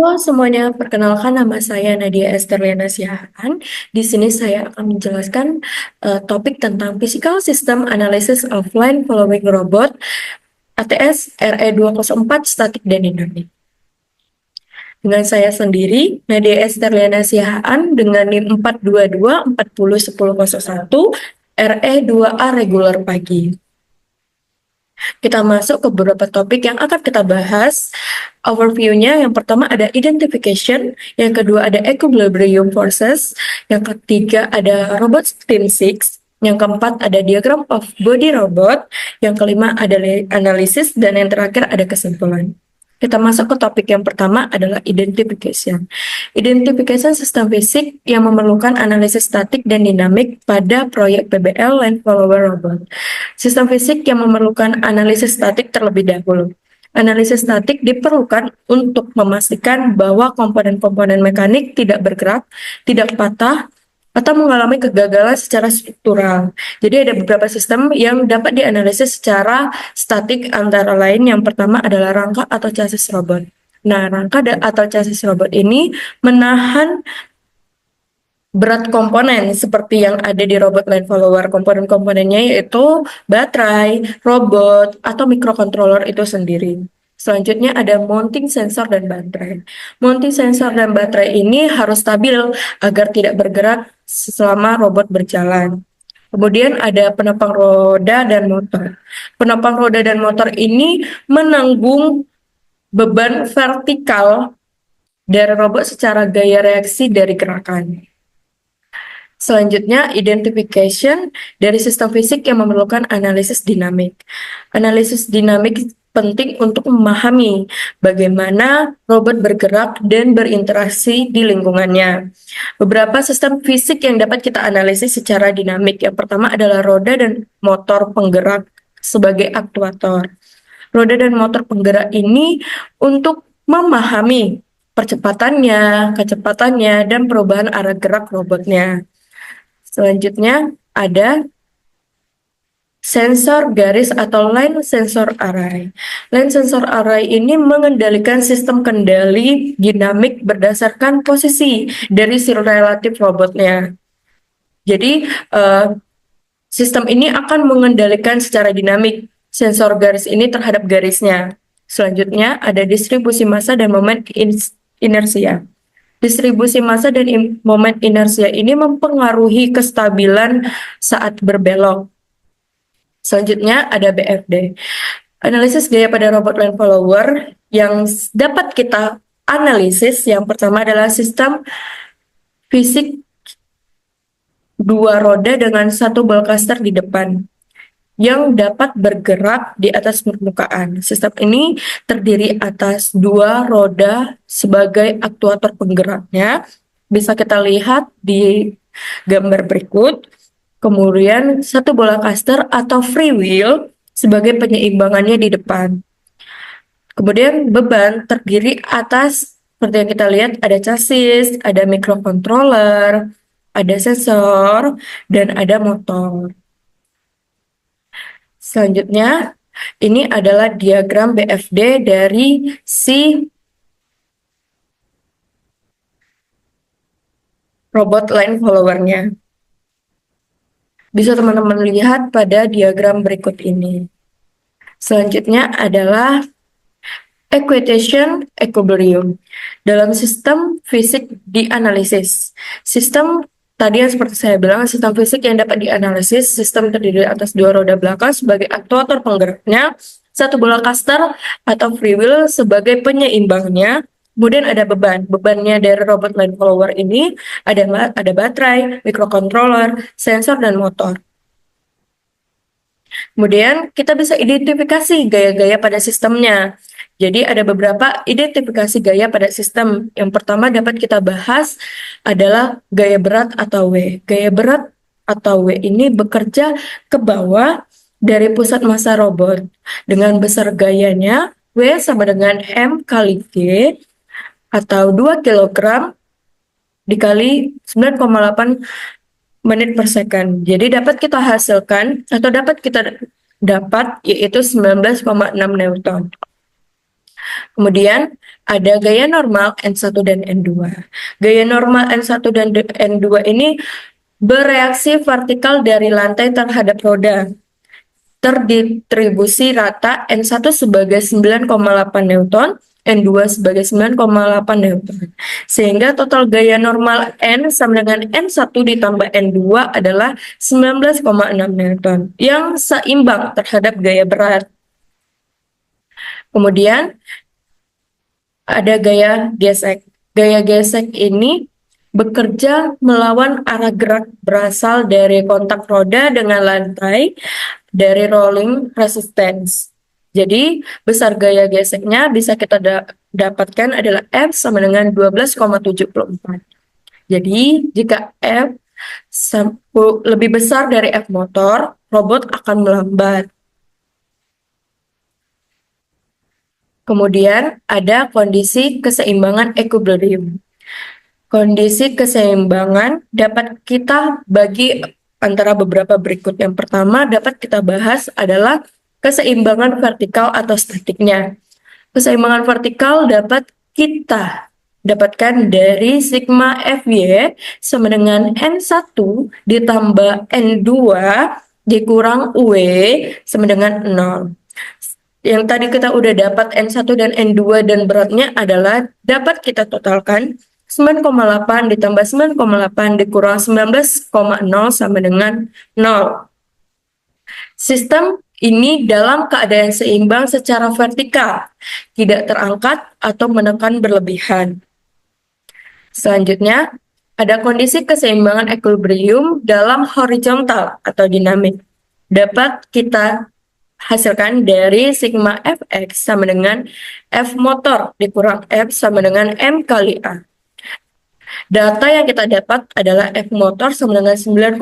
Halo semuanya, perkenalkan nama saya Nadia Esterliana Siahaan. Di sini saya akan menjelaskan topik tentang Physical System Analysis of Line Following Robot ATS RE204 Static dan Dynamic. Dengan saya sendiri, Nadia Esterliana Siahaan dengan NIM 422401001 RE2A regular pagi. Kita masuk ke beberapa topik yang akan kita bahas. Overview-nya, yang pertama ada identification, yang kedua ada equilibrium forces, yang ketiga ada robot team 6, yang keempat ada diagram of body robot, yang kelima ada analisis, dan yang terakhir ada kesimpulan. Kita masuk ke topik yang pertama adalah identification. Identification sistem fisik yang memerlukan analisis statik dan dinamik pada proyek PBL Line Follower Robot. Sistem fisik yang memerlukan analisis statik terlebih dahulu. Analisis statik diperlukan untuk memastikan bahwa komponen-komponen mekanik tidak bergerak, tidak patah, atau mengalami kegagalan secara struktural. Jadi ada beberapa sistem yang dapat dianalisis secara statik, antara lain yang pertama adalah rangka atau chassis robot. Nah, rangka atau chassis robot ini menahan berat komponen seperti yang ada di robot line follower. Komponen-komponennya yaitu baterai, robot, atau microcontroller itu sendiri. Selanjutnya ada mounting sensor dan baterai. Mounting sensor dan baterai ini harus stabil agar tidak bergerak selama robot berjalan. Kemudian ada penopang roda dan motor. Penopang roda dan motor ini menanggung beban vertikal dari robot secara gaya reaksi dari gerakan. Selanjutnya, identification dari sistem fisik yang memerlukan analisis dinamik. Analisis dinamik penting untuk memahami bagaimana robot bergerak dan berinteraksi di lingkungannya. Beberapa sistem fisik yang dapat kita analisis secara dinamik. Yang pertama adalah roda dan motor penggerak sebagai aktuator. Roda dan motor penggerak ini untuk memahami percepatannya, kecepatannya, dan perubahan arah gerak robotnya. Selanjutnya ada sensor garis atau line sensor array. Line sensor array ini mengendalikan sistem kendali dinamik berdasarkan posisi dari si relatif robotnya. Jadi sistem ini akan mengendalikan secara dinamik sensor garis ini terhadap garisnya. Selanjutnya ada distribusi massa dan moment inersia. Distribusi massa dan momen inersia ini mempengaruhi kestabilan saat berbelok. Selanjutnya ada BFD. Analisis gaya pada robot line follower yang dapat kita analisis yang pertama adalah sistem fisik dua roda dengan satu ball caster di depan yang dapat bergerak di atas permukaan. Sistem ini terdiri atas dua roda sebagai aktuator penggeraknya. Bisa kita lihat di gambar berikut. Kemudian satu bola caster atau free wheel sebagai penyeimbangannya di depan. Kemudian beban terdiri atas, seperti yang kita lihat, ada chassis, ada microcontroller, ada sensor, dan ada motor. Selanjutnya, ini adalah diagram BFD dari si robot line follower-nya. Bisa teman-teman lihat pada diagram berikut ini. Selanjutnya adalah equitation equilibrium. Dalam sistem fisik dianalisis. Sistem tadi yang seperti saya bilang, sistem fisik yang dapat dianalisis, sistem terdiri atas dua roda belakang sebagai aktuator penggeraknya, satu bola caster atau free wheel sebagai penyeimbangnya, kemudian ada beban. Bebannya dari robot line follower ini ada baterai, microcontroller, sensor, dan motor. Kemudian kita bisa identifikasi gaya-gaya pada sistemnya. Jadi ada beberapa identifikasi gaya pada sistem. Yang pertama dapat kita bahas adalah gaya berat atau W. Gaya berat atau W ini bekerja ke bawah dari pusat massa robot. Dengan besar gayanya, W sama dengan M kali G atau 2 kg dikali 9,8 menit per second. Jadi dapat kita hasilkan atau dapat kita dapat yaitu 19,6 Newton. Kemudian ada gaya normal N1 dan N2. Gaya normal N1 dan N2 ini bereaksi vertikal dari lantai terhadap roda. Terdistribusi rata N1 sebagai 9,8 Newton, N2 sebagai 9,8 Newton. Sehingga total gaya normal N sama dengan N1 ditambah N2 adalah 19,6 Newton yang seimbang terhadap gaya berat. Kemudian ada gaya gesek. Gaya gesek ini bekerja melawan arah gerak berasal dari kontak roda dengan lantai dari rolling resistance. Jadi, besar gaya geseknya bisa kita dapatkan adalah F sama dengan 12,74. Jadi, jika F lebih besar dari F motor, robot akan melambat. Kemudian ada kondisi keseimbangan equilibrium. Kondisi keseimbangan dapat kita bagi antara beberapa berikut. Yang pertama dapat kita bahas adalah keseimbangan vertikal atau statiknya. Keseimbangan vertikal dapat kita dapatkan dari sigma Fy sama dengan N1 ditambah N2 dikurang W sama dengan 0. Yang tadi kita udah dapat N1 dan N2 dan beratnya adalah dapat kita totalkan 9,8 ditambah 9,8 dikurang 19,0 sama dengan 0. Sistem ini dalam keadaan seimbang secara vertikal, tidak terangkat atau menekan berlebihan. Selanjutnya, ada kondisi keseimbangan equilibrium dalam horizontal atau dinamik. Dapat kita hasilkan dari sigma Fx sama dengan F motor dikurang F sama dengan M kali A. Data yang kita dapat adalah F motor sama dengan 9,8,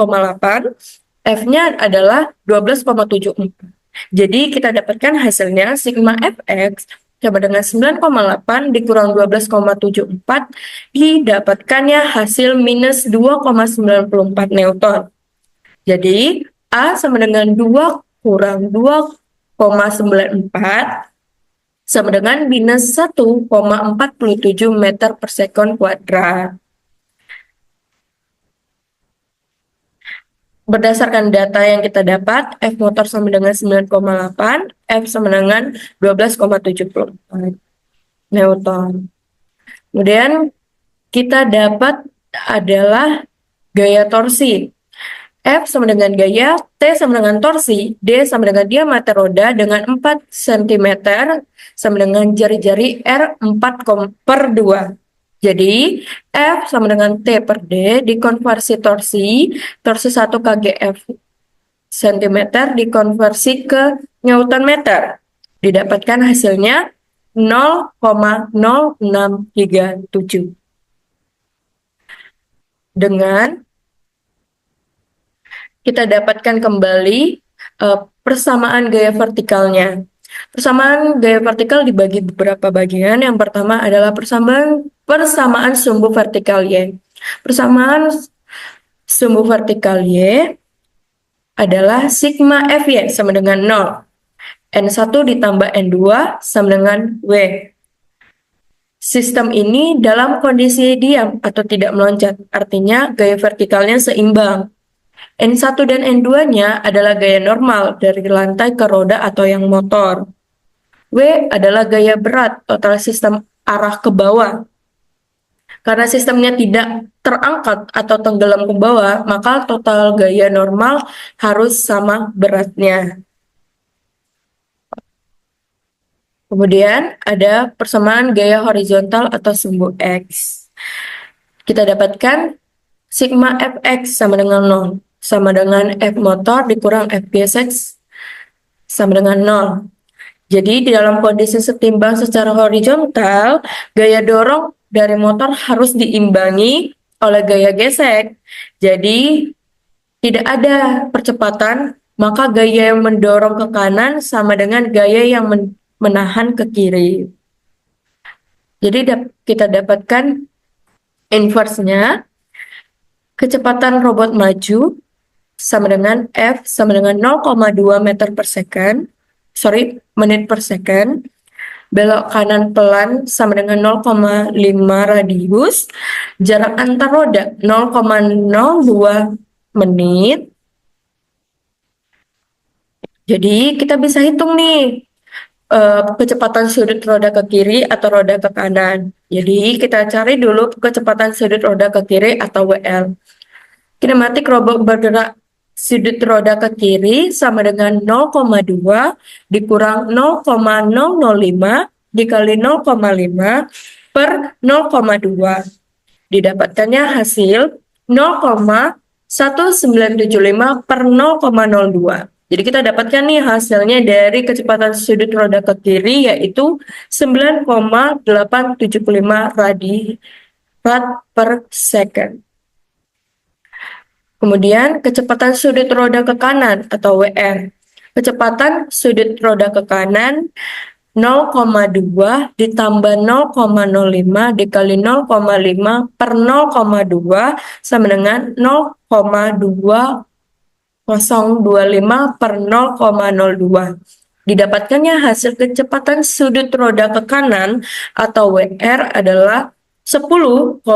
F-nya adalah 12,74. Jadi kita dapatkan hasilnya sigma Fx sama dengan 9,8 dikurang 12,74 didapatkannya hasil minus 2,94 Newton. Jadi A sama dengan 2 kurang 2,94 sama dengan minus 1,47 meter per sekon kuadrat. Berdasarkan data yang kita dapat, F motor sama dengan 9,8, F sama dengan 12,74 Newton. Kemudian kita dapat adalah gaya torsi. F sama dengan gaya, T sama dengan torsi, D sama dengan diameter roda dengan 4 cm sama dengan jari-jari R 4/2. Jadi, F sama dengan T per D dikonversi torsi 1 kgf cm dikonversi ke Newton meter. Didapatkan hasilnya 0,0637. Dengan kita dapatkan kembali persamaan gaya vertikalnya. Persamaan gaya vertikal dibagi beberapa bagian. Yang pertama adalah persamaan sumbu vertikal Y. Persamaan sumbu vertikal Y adalah sigma Fy sama dengan 0. N1 ditambah N2 sama dengan W. Sistem ini dalam kondisi diam atau tidak meloncat, artinya gaya vertikalnya seimbang. N1 dan N2-nya adalah gaya normal dari lantai ke roda atau yang motor. W adalah gaya berat total sistem arah ke bawah. Karena sistemnya tidak terangkat atau tenggelam ke bawah, maka total gaya normal harus sama beratnya. Kemudian ada persamaan gaya horizontal atau sumbu X. Kita dapatkan sigma Fx sama dengan 0. Sama dengan F motor dikurang F gesek sama dengan 0. Jadi di dalam kondisi setimbang secara horizontal, gaya dorong dari motor harus diimbangi oleh gaya gesek. Jadi tidak ada percepatan, maka gaya yang mendorong ke kanan sama dengan gaya yang menahan ke kiri. Jadi kita dapatkan inverse-nya, kecepatan robot maju sama dengan F sama dengan 0,2 menit per second, belok kanan pelan sama dengan 0,5 radius, jarak antar roda 0,02 menit. Jadi kita bisa hitung nih kecepatan sudut roda ke kiri atau roda ke kanan. Jadi kita cari dulu kecepatan sudut roda ke kiri atau WL. Kinematik robot bergerak sudut roda ke kiri sama dengan 0,2 dikurang 0,005 dikali 0,5 per 0,2. Didapatkannya hasil 0,1975 per 0,02. Jadi kita dapatkan nih hasilnya dari kecepatan sudut roda ke kiri yaitu 9,875 rad per second. Kemudian kecepatan sudut roda ke kanan atau WR. Kecepatan sudut roda ke kanan 0,2 ditambah 0,05 dikali 0,5 per 0,2 sama dengan 0,2025 per 0,02. Didapatkannya hasil kecepatan sudut roda ke kanan atau WR adalah 10,125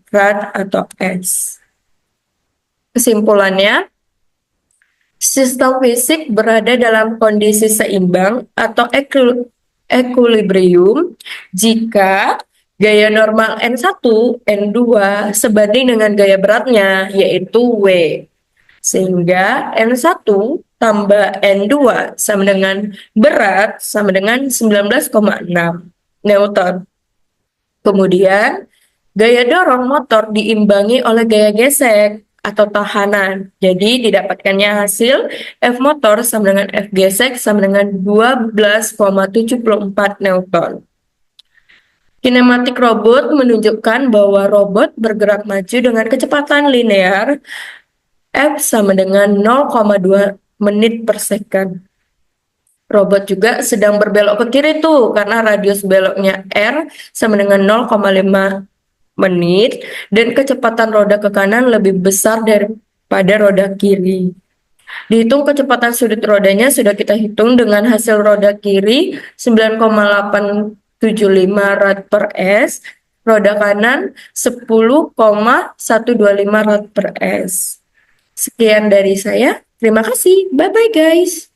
rad atau S. Kesimpulannya, sistem fisik berada dalam kondisi seimbang atau equilibrium jika gaya normal N1, N2 sebanding dengan gaya beratnya yaitu W. Sehingga N1 tambah N2 sama dengan berat sama dengan 19,6 Newton. Kemudian, gaya dorong motor diimbangi oleh gaya gesek atau tahanan. Jadi, didapatkannya hasil F motor sama dengan F gesek sama dengan 12,74 Newton. Kinematik robot menunjukkan bahwa robot bergerak maju dengan kecepatan linear F sama dengan 0,2 menit per second. Robot juga sedang berbelok ke kiri tuh karena radius beloknya R sama dengan 0,5 menit dan kecepatan roda ke kanan lebih besar daripada roda kiri. Dihitung kecepatan sudut rodanya sudah kita hitung dengan hasil roda kiri 9,875 rad per S, roda kanan 10,125 rad per S. Sekian dari saya. Terima kasih. Bye-bye guys.